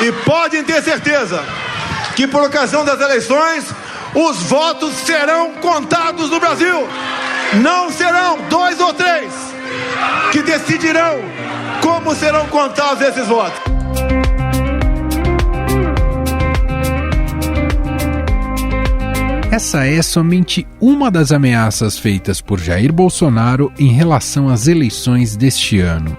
E podem ter certeza que por ocasião das eleições, os votos serão contados no Brasil. Não serão 2 ou 3 que decidirão como serão contados esses votos. Essa é somente uma das ameaças feitas por Jair Bolsonaro em relação às eleições deste ano.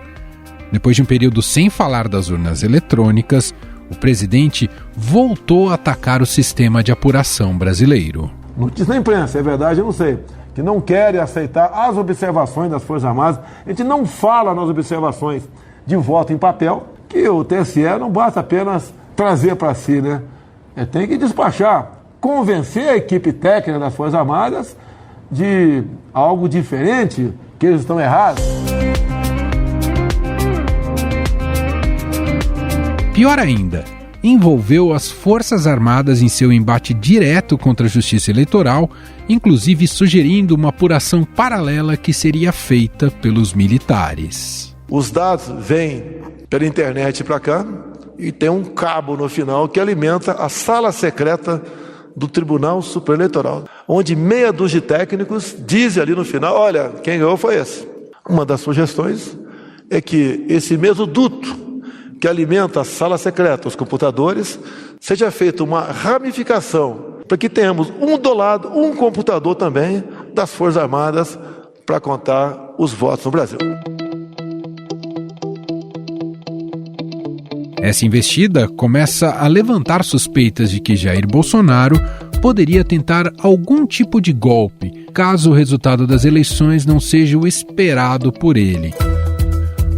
Depois de um período sem falar das urnas eletrônicas, o presidente voltou a atacar o sistema de apuração brasileiro. Notícia na imprensa, é verdade, eu não sei, que não querem aceitar as observações das Forças Armadas. A gente não fala nas observações de voto em papel, que o TSE não basta apenas trazer para si, né? Tem que despachar, convencer a equipe técnica das Forças Armadas de algo diferente, que eles estão errados. Pior ainda, envolveu as Forças Armadas em seu embate direto contra a Justiça Eleitoral, inclusive sugerindo uma apuração paralela que seria feita pelos militares. Os dados vêm pela internet para cá e tem um cabo no final que alimenta a sala secreta do Tribunal Superior Eleitoral, onde meia dúzia de técnicos dizem ali no final, olha, quem ganhou foi esse. Uma das sugestões é que esse mesmo duto que alimenta a sala secreta, os computadores, seja feita uma ramificação para que tenhamos do lado, um computador também das Forças Armadas para contar os votos no Brasil. Essa investida começa a levantar suspeitas de que Jair Bolsonaro poderia tentar algum tipo de golpe, caso o resultado das eleições não seja o esperado por ele.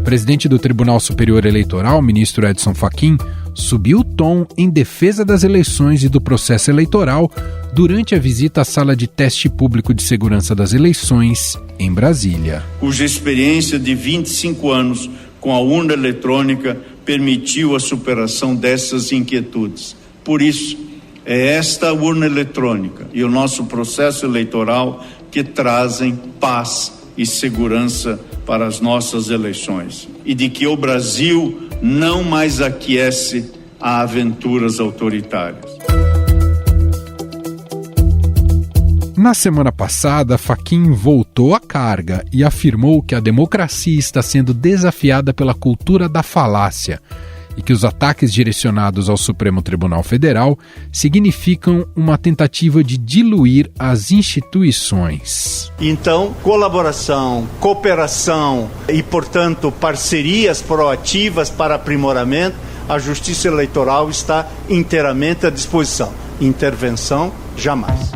O presidente do Tribunal Superior Eleitoral, ministro Edson Fachin, subiu o tom em defesa das eleições e do processo eleitoral durante a visita à sala de teste público de segurança das eleições em Brasília. Cuja experiência de 25 anos com a urna eletrônica permitiu a superação dessas inquietudes. Por isso, é esta urna eletrônica e o nosso processo eleitoral que trazem paz e segurança para as nossas eleições, e de que o Brasil não mais aquece a aventuras autoritárias. Na semana passada, Fachin voltou à carga e afirmou que a democracia está sendo desafiada pela cultura da falácia e que os ataques direcionados ao Supremo Tribunal Federal significam uma tentativa de diluir as instituições. Então, colaboração, cooperação e, portanto, parcerias proativas para aprimoramento, a Justiça Eleitoral está inteiramente à disposição. Intervenção, jamais.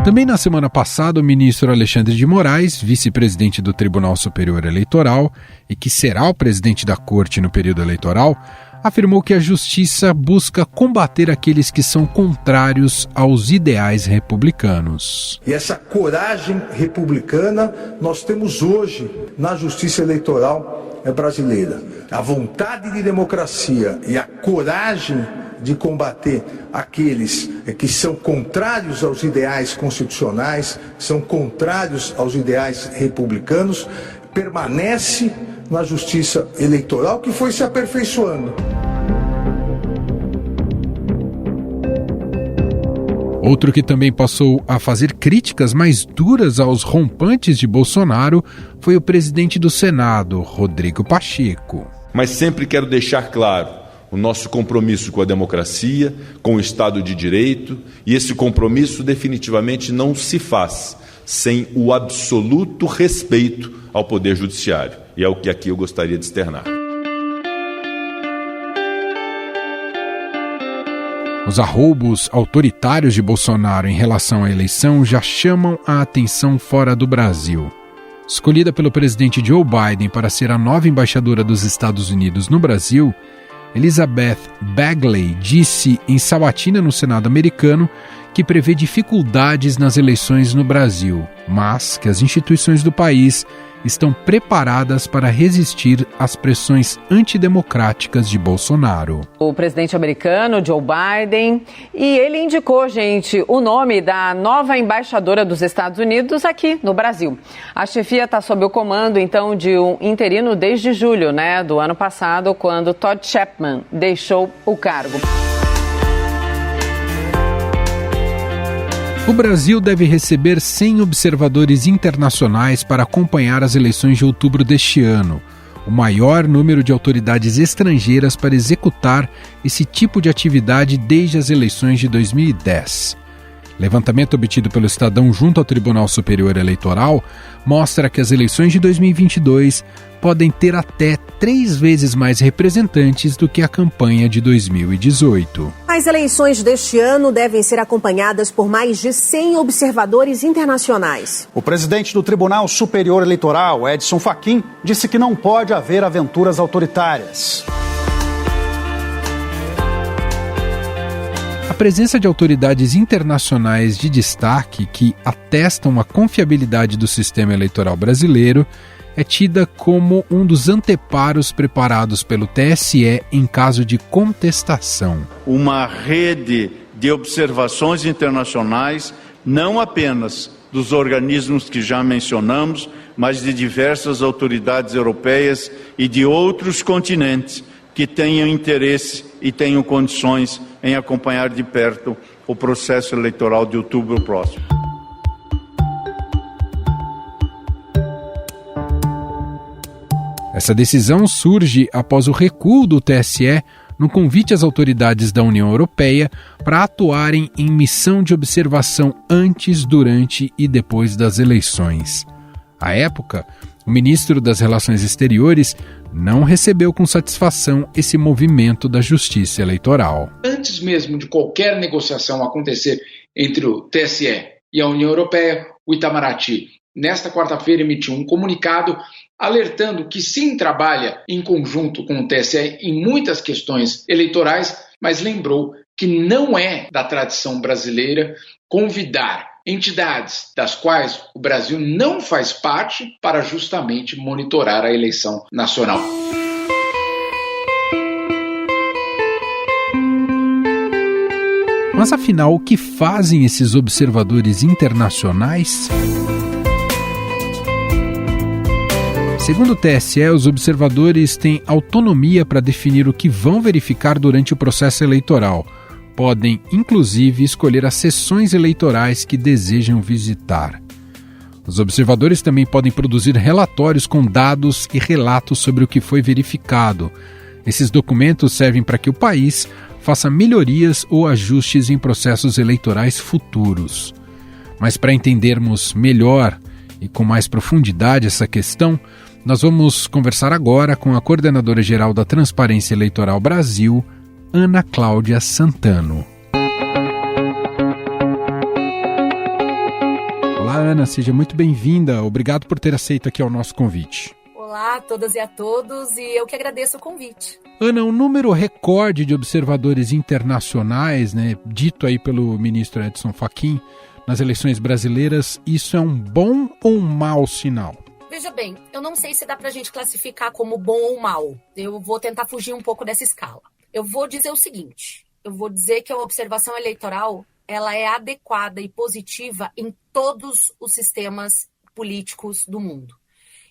Também na semana passada, o ministro Alexandre de Moraes, vice-presidente do Tribunal Superior Eleitoral e que será o presidente da Corte no período eleitoral, afirmou que a Justiça busca combater aqueles que são contrários aos ideais republicanos. E essa coragem republicana nós temos hoje na Justiça Eleitoral brasileira. A vontade de democracia e a coragem de combater aqueles que são contrários aos ideais constitucionais, são contrários aos ideais republicanos, permanece na Justiça Eleitoral, que foi se aperfeiçoando. Outro que também passou a fazer críticas mais duras aos rompantes de Bolsonaro foi o presidente do Senado, Rodrigo Pacheco. Mas sempre quero deixar claro o nosso compromisso com a democracia, com o Estado de Direito, e esse compromisso definitivamente não se faz sem o absoluto respeito ao Poder Judiciário. E é o que aqui eu gostaria de externar. Os arroubos autoritários de Bolsonaro em relação à eleição já chamam a atenção fora do Brasil. Escolhida pelo presidente Joe Biden para ser a nova embaixadora dos Estados Unidos no Brasil, Elizabeth Bagley disse em sabatina no Senado americano que prevê dificuldades nas eleições no Brasil, mas que as instituições do país estão preparadas para resistir às pressões antidemocráticas de Bolsonaro. O presidente americano, Joe Biden, e ele indicou, gente, o nome da nova embaixadora dos Estados Unidos aqui no Brasil. A chefia está sob o comando, então, de um interino desde julho, do ano passado, quando Todd Chapman deixou o cargo. O Brasil deve receber 100 observadores internacionais para acompanhar as eleições de outubro deste ano, o maior número de autoridades estrangeiras para executar esse tipo de atividade desde as eleições de 2010. Levantamento obtido pelo Estadão junto ao Tribunal Superior Eleitoral mostra que as eleições de 2022 podem ter até 3 vezes mais representantes do que a campanha de 2018. As eleições deste ano devem ser acompanhadas por mais de 100 observadores internacionais. O presidente do Tribunal Superior Eleitoral, Edson Fachin, disse que não pode haver aventuras autoritárias. A presença de autoridades internacionais de destaque que atestam a confiabilidade do sistema eleitoral brasileiro é tida como um dos anteparos preparados pelo TSE em caso de contestação. Uma rede de observações internacionais, não apenas dos organismos que já mencionamos, mas de diversas autoridades europeias e de outros continentes que tenham interesse e tenham condições em acompanhar de perto o processo eleitoral de outubro próximo. Essa decisão surge após o recuo do TSE no convite às autoridades da União Europeia para atuarem em missão de observação antes, durante e depois das eleições. À época, o ministro das Relações Exteriores não recebeu com satisfação esse movimento da Justiça Eleitoral. Antes mesmo de qualquer negociação acontecer entre o TSE e a União Europeia, o Itamaraty, nesta quarta-feira, emitiu um comunicado alertando que sim trabalha em conjunto com o TSE em muitas questões eleitorais, mas lembrou que não é da tradição brasileira convidar entidades das quais o Brasil não faz parte para justamente monitorar a eleição nacional. Mas afinal, o que fazem esses observadores internacionais? Segundo o TSE, os observadores têm autonomia para definir o que vão verificar durante o processo eleitoral. Podem, inclusive, escolher as sessões eleitorais que desejam visitar. Os observadores também podem produzir relatórios com dados e relatos sobre o que foi verificado. Esses documentos servem para que o país faça melhorias ou ajustes em processos eleitorais futuros. Mas para entendermos melhor e com mais profundidade essa questão, nós vamos conversar agora com a coordenadora-geral da Transparência Eleitoral Brasil, Ana Cláudia Santano. Olá, Ana, seja muito bem-vinda. Obrigado por ter aceito aqui o nosso convite. Olá a todas e a todos, e eu que agradeço o convite. Ana, um número recorde de observadores internacionais, dito aí pelo ministro Edson Fachin, nas eleições brasileiras, isso é um bom ou um mau sinal? Veja bem, eu não sei se dá pra gente classificar como bom ou mal. Eu vou tentar fugir um pouco dessa escala. Eu vou dizer o seguinte, eu vou dizer que a observação eleitoral ela é adequada e positiva em todos os sistemas políticos do mundo.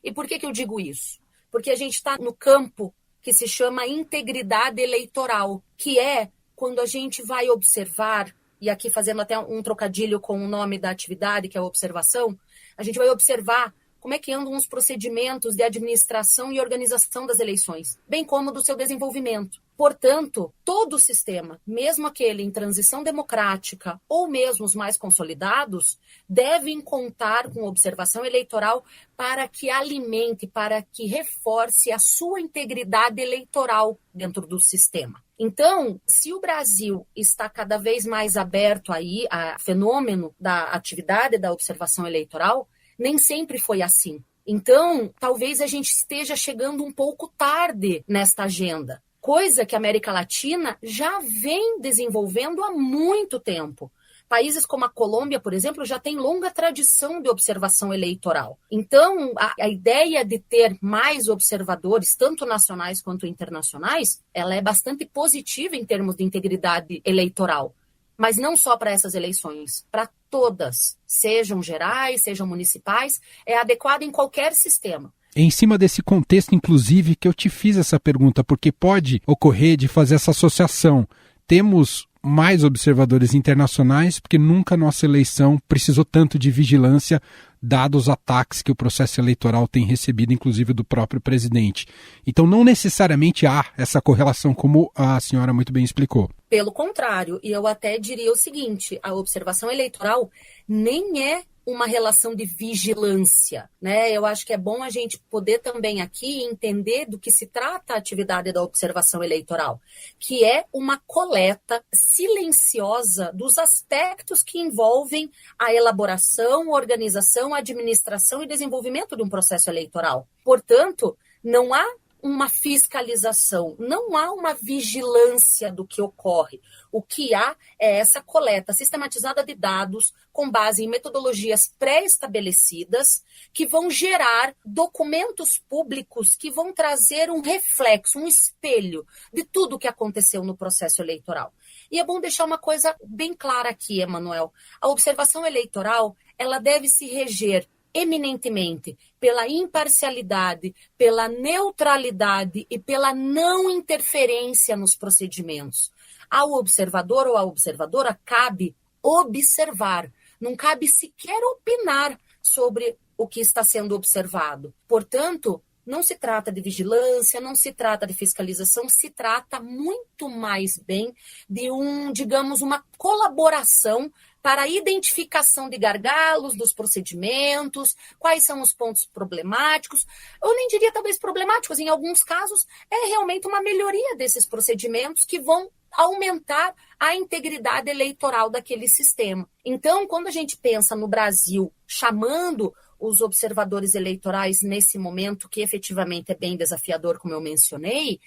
E por que eu digo isso? Porque a gente está no campo que se chama integridade eleitoral, que é quando a gente vai observar, e aqui fazendo até um trocadilho com o nome da atividade, que é a observação, a gente vai observar como é que andam os procedimentos de administração e organização das eleições, bem como do seu desenvolvimento. Portanto, todo o sistema, mesmo aquele em transição democrática ou mesmo os mais consolidados, devem contar com observação eleitoral para que alimente, para que reforce a sua integridade eleitoral dentro do sistema. Então, se o Brasil está cada vez mais aberto aí a fenômeno da atividade da observação eleitoral, nem sempre foi assim. Então, talvez a gente esteja chegando um pouco tarde nesta agenda, coisa que a América Latina já vem desenvolvendo há muito tempo, Países como a Colômbia, por exemplo, já têm longa tradição de observação eleitoral. Então, a ideia de ter mais observadores, tanto nacionais quanto internacionais, ela é bastante positiva em termos de integridade eleitoral. Mas não só para essas eleições, para todas, sejam gerais, sejam municipais, é adequado em qualquer sistema. Em cima desse contexto, inclusive, que eu te fiz essa pergunta, porque pode ocorrer de fazer essa associação. Temos mais observadores internacionais, porque nunca a nossa eleição precisou tanto de vigilância, dados os ataques que o processo eleitoral tem recebido, inclusive do próprio presidente. Então, não necessariamente há essa correlação, como a senhora muito bem explicou. Pelo contrário, e eu até diria o seguinte, a observação eleitoral nem é uma relação de vigilância, né? Eu acho que é bom a gente poder também aqui entender do que se trata a atividade da observação eleitoral, que é uma coleta silenciosa dos aspectos que envolvem a elaboração, organização, administração e desenvolvimento de um processo eleitoral. Portanto, não há uma fiscalização, não há uma vigilância do que ocorre. O que há é essa coleta sistematizada de dados com base em metodologias pré-estabelecidas que vão gerar documentos públicos que vão trazer um reflexo, um espelho de tudo o que aconteceu no processo eleitoral. E é bom deixar uma coisa bem clara aqui, Emanuel. A observação eleitoral, ela deve se reger eminentemente pela imparcialidade, pela neutralidade e pela não interferência nos procedimentos. Ao observador ou à observadora cabe observar, não cabe sequer opinar sobre o que está sendo observado. Portanto, não se trata de vigilância, não se trata de fiscalização, se trata muito mais bem de uma colaboração para a identificação de gargalos dos procedimentos, quais são os pontos problemáticos. Eu nem diria talvez problemáticos, em alguns casos é realmente uma melhoria desses procedimentos que vão aumentar a integridade eleitoral daquele sistema. Então, quando a gente pensa no Brasil chamando os observadores eleitorais nesse momento, que efetivamente é bem desafiador, como eu mencionei,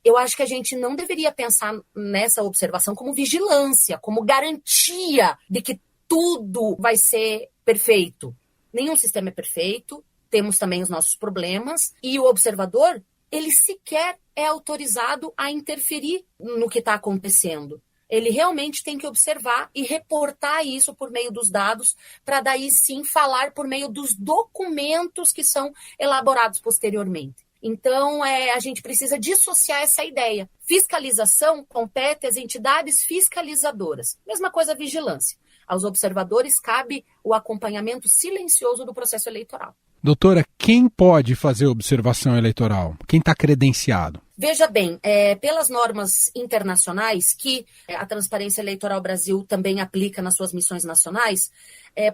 eu acho que a gente não deveria pensar nessa observação como vigilância, como garantia de que tudo vai ser perfeito. Nenhum sistema é perfeito, temos também os nossos problemas, e o observador, ele sequer é autorizado a interferir no que está acontecendo. Ele realmente tem que observar e reportar isso por meio dos dados, para daí sim falar por meio dos documentos que são elaborados posteriormente. Então, a gente precisa dissociar essa ideia. Fiscalização compete às entidades fiscalizadoras. Mesma coisa a vigilância. Aos observadores cabe o acompanhamento silencioso do processo eleitoral. Doutora, quem pode fazer observação eleitoral? Quem está credenciado? Veja bem, pelas normas internacionais que a Transparência Eleitoral Brasil também aplica nas suas missões nacionais,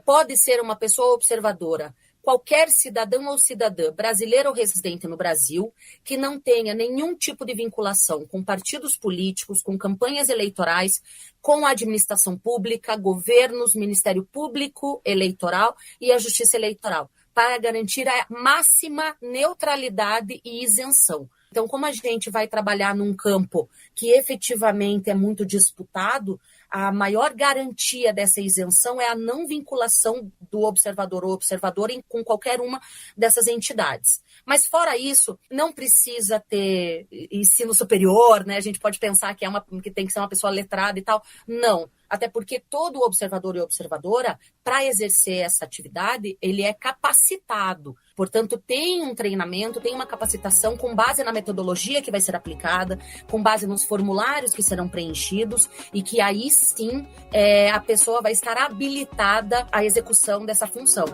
pode ser uma pessoa observadora, qualquer cidadão ou cidadã brasileiro ou residente no Brasil que não tenha nenhum tipo de vinculação com partidos políticos, com campanhas eleitorais, com a administração pública, governos, Ministério Público Eleitoral e a Justiça Eleitoral, para garantir a máxima neutralidade e isenção. Então, como a gente vai trabalhar num campo que efetivamente é muito disputado, a maior garantia dessa isenção é a não vinculação do observador ou observadora com qualquer uma dessas entidades. Mas fora isso, não precisa ter ensino superior, né? A gente pode pensar que tem que ser uma pessoa letrada e tal. Não. Até porque todo observador e observadora, para exercer essa atividade, ele é capacitado. Portanto, tem um treinamento, tem uma capacitação com base na metodologia que vai ser aplicada, com base nos formulários que serão preenchidos e que aí sim a pessoa vai estar habilitada à execução dessa função.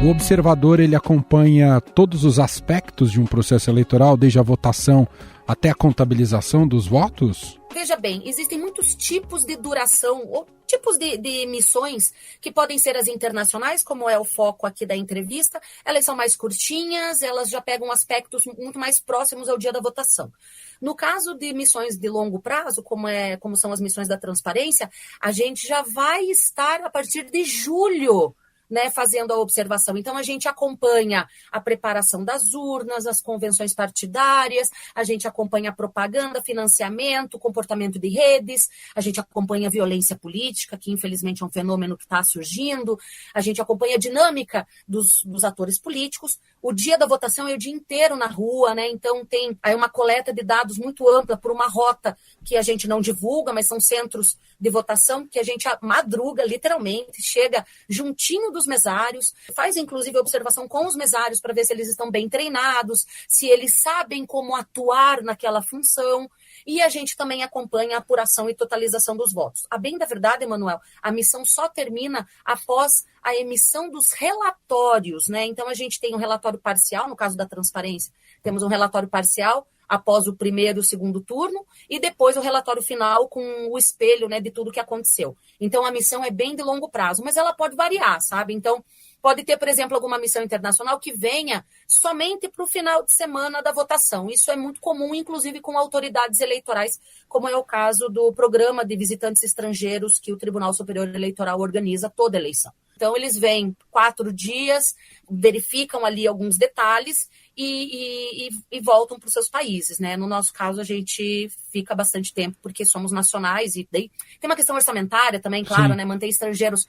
O observador, ele acompanha todos os aspectos de um processo eleitoral, desde a votação até a contabilização dos votos? Veja bem, existem muitos tipos de duração ou tipos de missões que podem ser as internacionais, como é o foco aqui da entrevista. Elas são mais curtinhas, elas já pegam aspectos muito mais próximos ao dia da votação. No caso de missões de longo prazo, como são as missões da transparência, a gente já vai estar a partir de julho né, fazendo a observação. Então, a gente acompanha a preparação das urnas, as convenções partidárias, a gente acompanha a propaganda, financiamento, comportamento de redes, a gente acompanha a violência política, que infelizmente é um fenômeno que está surgindo, a gente acompanha a dinâmica dos atores políticos. O dia da votação é o dia inteiro na rua, né? Então tem aí uma coleta de dados muito ampla por uma rota que a gente não divulga, mas são centros de votação que a gente madruga, literalmente, chega juntinho dos mesários, faz inclusive observação com os mesários para ver se eles estão bem treinados, se eles sabem como atuar naquela função, e a gente também acompanha a apuração e totalização dos votos. A bem da verdade, Emanuel, a missão só termina após a emissão dos relatórios, né? Então a gente tem um relatório parcial, no caso da transparência, temos um relatório parcial após o primeiro e o segundo turno, e depois o relatório final com o espelho, né, de tudo que aconteceu. Então, a missão é bem de longo prazo, mas ela pode variar, sabe? Então, pode ter, por exemplo, alguma missão internacional que venha somente para o final de semana da votação. Isso é muito comum, inclusive com autoridades eleitorais, como é o caso do programa de visitantes estrangeiros que o Tribunal Superior Eleitoral organiza toda eleição. Então, eles vêm 4 dias, verificam ali alguns detalhes e voltam para os seus países, né? No nosso caso, a gente fica bastante tempo, porque somos nacionais, e daí tem uma questão orçamentária também, claro, né? Manter estrangeiros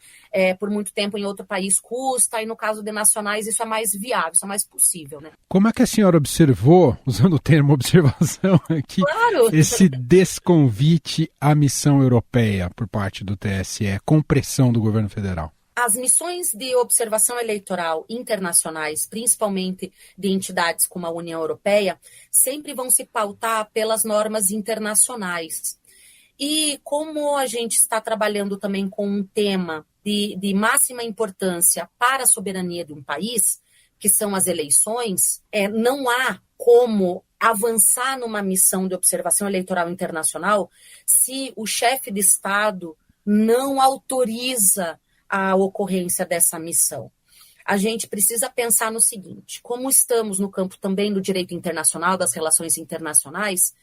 por muito tempo em outro país custa, e no caso de nacionais isso é mais viável, isso é mais possível, né? Como é que a senhora observou, usando o termo observação aqui, claro, esse desconvite à missão europeia por parte do TSE, com pressão do governo federal? As missões de observação eleitoral internacionais, principalmente de entidades como a União Europeia, sempre vão se pautar pelas normas internacionais. E como a gente está trabalhando também com um tema de máxima importância para a soberania de um país, que são as eleições, não há como avançar numa missão de observação eleitoral internacional se o chefe de Estado não autoriza a ocorrência dessa missão. A gente precisa pensar no seguinte: como estamos no campo também do direito internacional, das relações internacionais,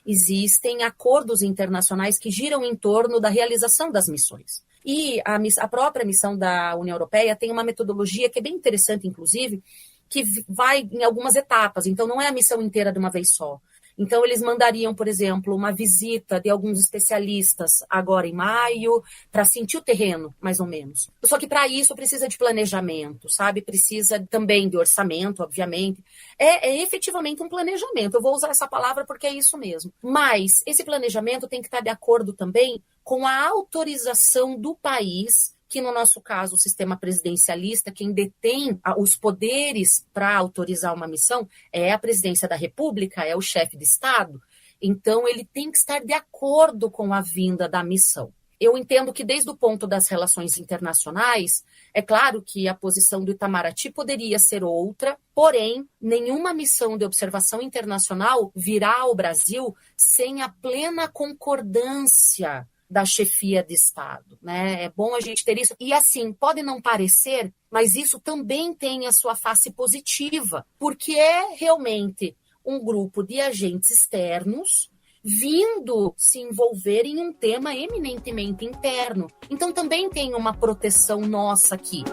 existem acordos internacionais que giram em torno da realização das missões. E a própria missão da União Europeia tem uma metodologia que é bem interessante, inclusive, que vai em algumas etapas. Então, não é a missão inteira de uma vez só. Então, eles mandariam, por exemplo, uma visita de alguns especialistas agora em maio, para sentir o terreno, mais ou menos. Só que para isso precisa de planejamento, sabe? Precisa também de orçamento, obviamente. É efetivamente um planejamento. Eu vou usar essa palavra porque é isso mesmo. Mas esse planejamento tem que estar de acordo também com a autorização do país, que no nosso caso, o sistema presidencialista, quem detém os poderes para autorizar uma missão é a presidência da República, é o chefe de Estado. Então, ele tem que estar de acordo com a vinda da missão. Eu entendo que desde o ponto das relações internacionais, é claro que a posição do Itamaraty poderia ser outra, porém, nenhuma missão de observação internacional virá ao Brasil sem a plena concordância da chefia de Estado, né? É bom a gente ter isso. E assim, pode não parecer, mas isso também tem a sua face positiva, porque é realmente um grupo de agentes externos vindo se envolver em um tema eminentemente interno. Então também tem uma proteção nossa aqui.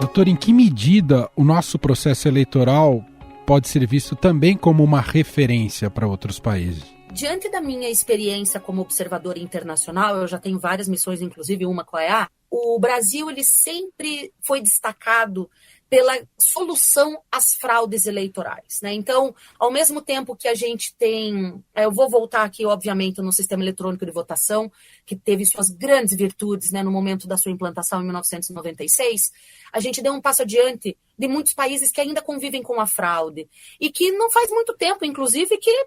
Doutor, em que medida o nosso processo eleitoral pode ser visto também como uma referência para outros países? Diante da minha experiência como observadora internacional, eu já tenho várias missões, inclusive uma com a EA, o Brasil ele sempre foi destacado pela solução às fraudes eleitorais, né? Então, ao mesmo tempo que a gente tem... Eu vou voltar aqui, obviamente, no sistema eletrônico de votação, que teve suas grandes virtudes, né, no momento da sua implantação em 1996, a gente deu um passo adiante de muitos países que ainda convivem com a fraude. E que não faz muito tempo, inclusive, que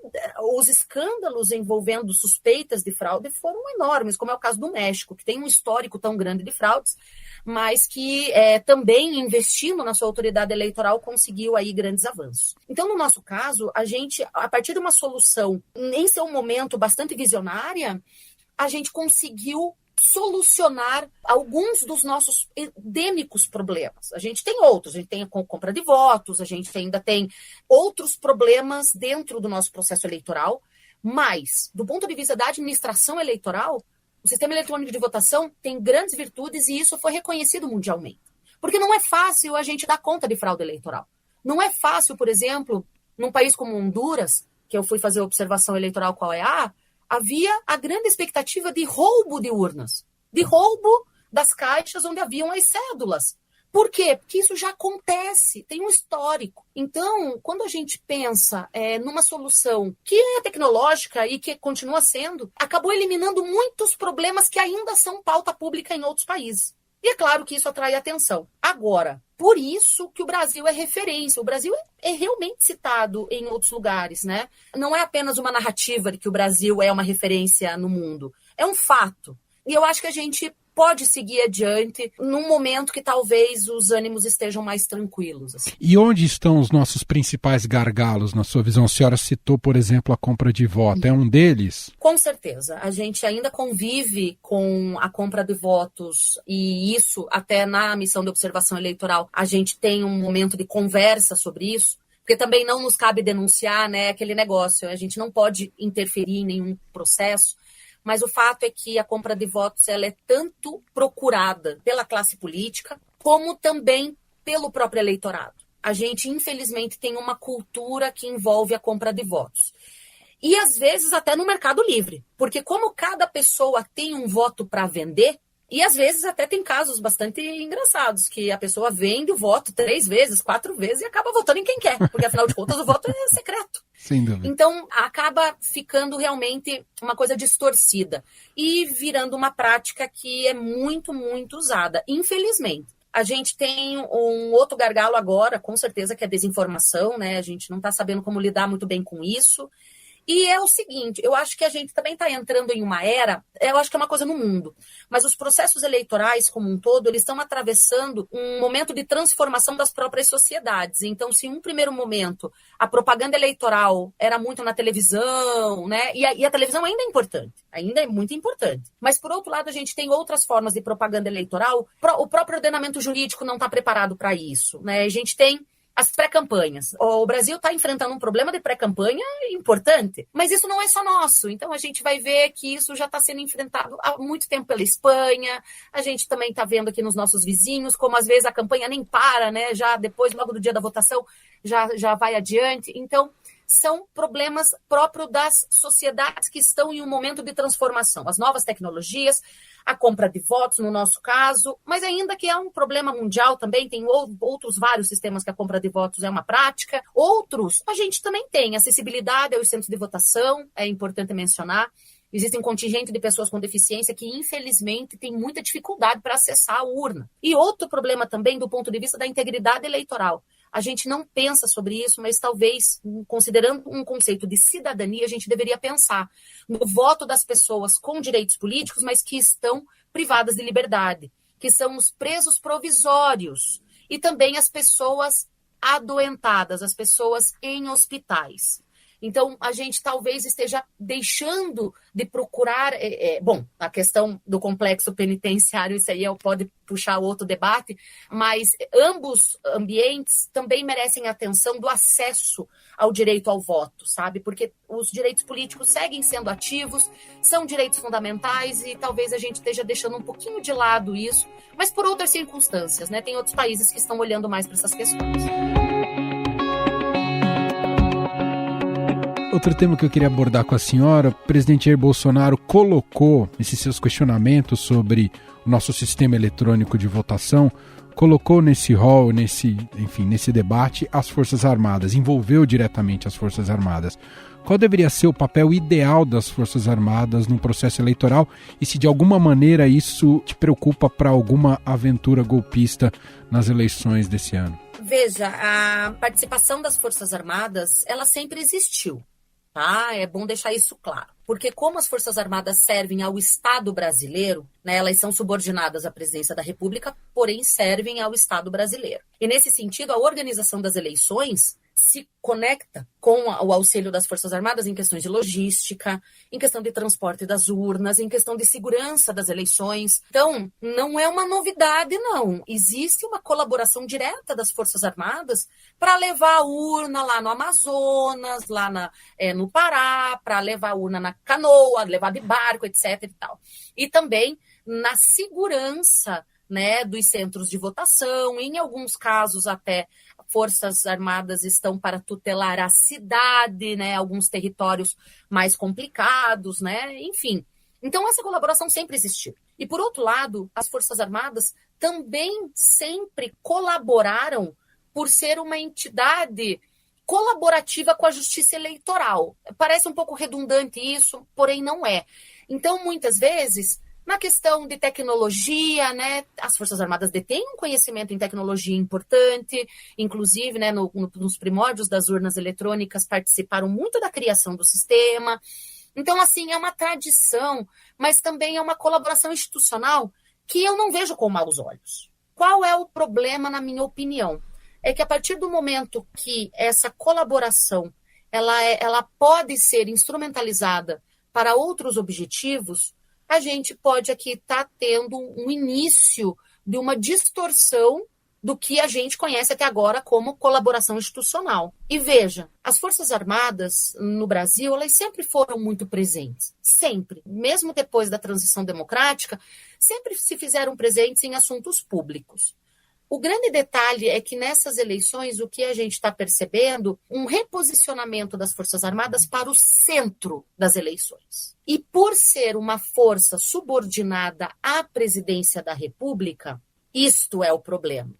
os escândalos envolvendo suspeitas de fraude foram enormes, como é o caso do México, que tem um histórico tão grande de fraudes, mas que também, investindo na sua autoridade eleitoral, conseguiu aí grandes avanços. Então, no nosso caso, a gente, a partir de uma solução, em seu momento bastante visionária, a gente conseguiu solucionar alguns dos nossos endêmicos problemas. A gente tem outros, a gente tem a compra de votos, a gente ainda tem outros problemas dentro do nosso processo eleitoral, mas, do ponto de vista da administração eleitoral, O sistema eletrônico de votação tem grandes virtudes e isso foi reconhecido mundialmente. Porque não é fácil a gente dar conta de fraude eleitoral. Não é fácil, por exemplo, num país como Honduras, que eu fui fazer observação eleitoral com a OEA, havia a grande expectativa de roubo de urnas, de roubo das caixas onde haviam as cédulas. Por quê? Porque isso já acontece, tem um histórico. Então, quando a gente pensa numa solução que é tecnológica e que continua sendo, acabou eliminando muitos problemas que ainda são pauta pública em outros países. E é claro que isso atrai atenção. Agora, por isso que o Brasil é referência. O Brasil é realmente citado em outros lugares, né? Não é apenas uma narrativa de que o Brasil é uma referência no mundo. É um fato. E eu acho que a gente pode seguir adiante num momento que talvez os ânimos estejam mais tranquilos. Assim. E onde estão os nossos principais gargalos, na sua visão? A senhora citou, por exemplo, a compra de voto. É um deles? Com certeza. A gente ainda convive com a compra de votos e isso, até na missão de observação eleitoral, a gente tem um momento de conversa sobre isso. Porque também não nos cabe denunciar, né, aquele negócio. A gente não pode interferir em nenhum processo. Mas o fato é que a compra de votos ela é tanto procurada pela classe política, como também pelo próprio eleitorado. A gente, infelizmente, tem uma cultura que envolve a compra de votos. E, às vezes, até no mercado livre. Porque como cada pessoa tem um voto para vender, e, às vezes, até tem casos bastante engraçados, que a pessoa vende o voto 3 vezes, 4 vezes e acaba votando em quem quer. Porque, afinal de contas, o voto é secreto. Sem dúvida. Então, acaba ficando realmente uma coisa distorcida e virando uma prática que é muito, muito usada, infelizmente. A gente tem um outro gargalo agora, com certeza, que é a desinformação, né? A gente não está sabendo como lidar muito bem com isso. E é o seguinte, eu acho que a gente também está entrando em uma era, eu acho que é uma coisa no mundo, mas os processos eleitorais como um todo, eles estão atravessando um momento de transformação das próprias sociedades. Então, se em um primeiro momento a propaganda eleitoral era muito na televisão, né? E a televisão ainda é importante, ainda é muito importante. Mas, por outro lado, a gente tem outras formas de propaganda eleitoral, o próprio ordenamento jurídico não está preparado para isso, né? A gente tem as pré-campanhas. O Brasil está enfrentando um problema de pré-campanha importante, mas isso não é só nosso. Então, a gente vai ver que isso já está sendo enfrentado há muito tempo pela Espanha. A gente também está vendo aqui nos nossos vizinhos, como às vezes a campanha nem para, né? Já depois, logo do dia da votação, já vai adiante. Então, são problemas próprios das sociedades que estão em um momento de transformação. As novas tecnologias, a compra de votos, no nosso caso, mas ainda que é um problema mundial também, tem outros vários sistemas que a compra de votos é uma prática. Outros, a gente também tem acessibilidade aos centros de votação, é importante mencionar. Existe um contingente de pessoas com deficiência que, infelizmente, tem muita dificuldade para acessar a urna. E outro problema também do ponto de vista da integridade eleitoral. A gente não pensa sobre isso, mas talvez, considerando um conceito de cidadania, a gente deveria pensar no voto das pessoas com direitos políticos, mas que estão privadas de liberdade, que são os presos provisórios e também as pessoas adoentadas, as pessoas em hospitais. Então, a gente talvez esteja deixando de procurar... a questão do complexo penitenciário, isso aí pode puxar outro debate, mas ambos ambientes também merecem atenção do acesso ao direito ao voto, sabe? Porque os direitos políticos seguem sendo ativos, são direitos fundamentais e talvez a gente esteja deixando um pouquinho de lado isso, mas por outras circunstâncias, né? Tem outros países que estão olhando mais para essas questões. Outro tema que eu queria abordar com a senhora, o presidente Jair Bolsonaro colocou esses seus questionamentos sobre o nosso sistema eletrônico de votação, colocou nesse rol, nesse debate, as Forças Armadas, envolveu diretamente as Forças Armadas. Qual deveria ser o papel ideal das Forças Armadas no processo eleitoral e se de alguma maneira isso te preocupa para alguma aventura golpista nas eleições desse ano? Veja, a participação das Forças Armadas, ela sempre existiu. Tá? É bom deixar isso claro. Porque como as Forças Armadas servem ao Estado brasileiro, né, elas são subordinadas à Presidência da República, porém servem ao Estado brasileiro. E nesse sentido, a organização das eleições se conecta com o auxílio das Forças Armadas em questões de logística, em questão de transporte das urnas, em questão de segurança das eleições. Então, não é uma novidade, não. Existe uma colaboração direta das Forças Armadas para levar a urna lá no Amazonas, lá no Pará, para levar a urna na canoa, levar de barco, etc. e tal. E também na segurança, né, dos centros de votação, em alguns casos até Forças Armadas estão para tutelar a cidade, né, alguns territórios mais complicados, né, enfim. Então essa colaboração sempre existiu. E por outro lado, as Forças Armadas também sempre colaboraram por ser uma entidade colaborativa com a Justiça Eleitoral. Parece um pouco redundante isso, porém não é. Então, muitas vezes, na questão de tecnologia, né, as Forças Armadas detêm um conhecimento em tecnologia importante, inclusive, né, nos primórdios das urnas eletrônicas participaram muito da criação do sistema. Então, assim, é uma tradição, mas também é uma colaboração institucional que eu não vejo com maus olhos. Qual é o problema, na minha opinião? É que a partir do momento que essa colaboração ela pode ser instrumentalizada para outros objetivos, a gente pode aqui estar tendo um início de uma distorção do que a gente conhece até agora como colaboração institucional. E veja, as Forças Armadas no Brasil, elas sempre foram muito presentes. Sempre. Mesmo depois da transição democrática, sempre se fizeram presentes em assuntos públicos. O grande detalhe é que nessas eleições, o que a gente está percebendo, um reposicionamento das Forças Armadas para o centro das eleições. E por ser uma força subordinada à presidência da República, isto é o problema.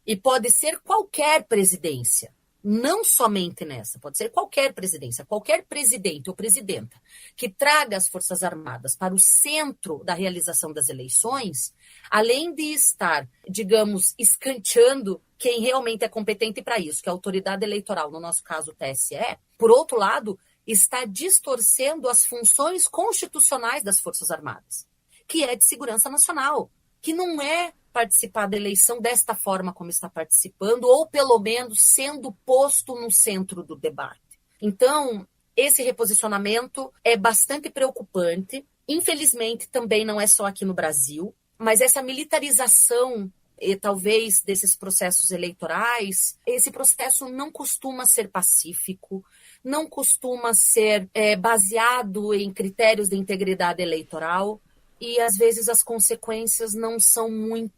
E pode ser qualquer presidência, não somente nessa, pode ser qualquer presidência, qualquer presidente ou presidenta que traga as Forças Armadas para o centro da realização das eleições, além de estar, digamos, escanteando quem realmente é competente para isso, que é a autoridade eleitoral, no nosso caso o TSE, por outro lado, está distorcendo as funções constitucionais das Forças Armadas, que é de segurança nacional, que não é participar da eleição desta forma como está participando, ou pelo menos sendo posto no centro do debate. Então, esse reposicionamento é bastante preocupante. Infelizmente, também não é só aqui no Brasil, mas essa militarização, talvez, desses processos eleitorais, esse processo não costuma ser pacífico, não costuma ser baseado em critérios de integridade eleitoral, e às vezes as consequências não são muito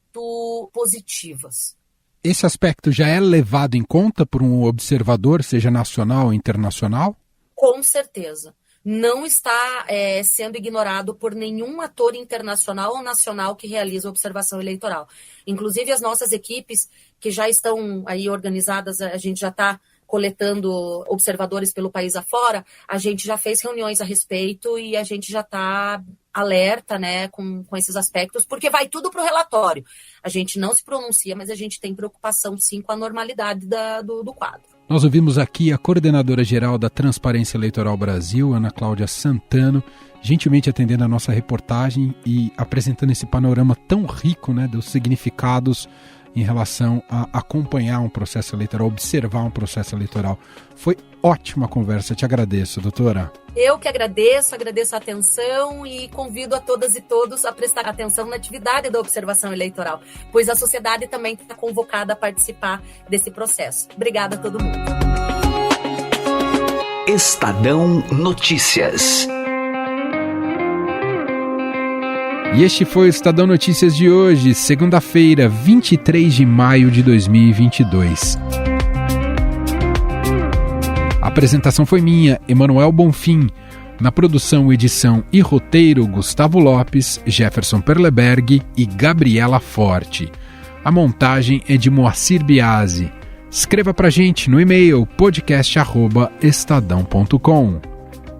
positivas. Esse aspecto já é levado em conta por um observador, seja nacional ou internacional? Com certeza. Não está sendo ignorado por nenhum ator internacional ou nacional que realiza observação eleitoral. Inclusive as nossas equipes que já estão aí organizadas, a gente já está coletando observadores pelo país afora, a gente já fez reuniões a respeito e a gente já está alerta, né, com esses aspectos, porque vai tudo para o relatório. A gente não se pronuncia, mas a gente tem preocupação, sim, com a normalidade do quadro. Nós ouvimos aqui a coordenadora-geral da Transparência Eleitoral Brasil, Ana Cláudia Santano, gentilmente atendendo a nossa reportagem e apresentando esse panorama tão rico, né, dos significados em relação a acompanhar um processo eleitoral, observar um processo eleitoral. Foi ótima conversa, te agradeço, doutora. Eu que agradeço a atenção e convido a todas e todos a prestar atenção na atividade da observação eleitoral, pois a sociedade também está convocada a participar desse processo. Obrigada a todo mundo. Estadão Notícias. E este foi o Estadão Notícias de hoje, segunda-feira, 23 de maio de 2022. A apresentação foi minha, Emanuel Bonfim. Na produção, edição e roteiro, Gustavo Lopes, Jefferson Perleberg e Gabriela Forte. A montagem é de Moacir Biasi. Escreva pra gente no e-mail podcast@estadão.com.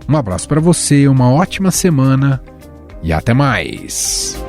Um abraço para você, uma ótima semana e até mais!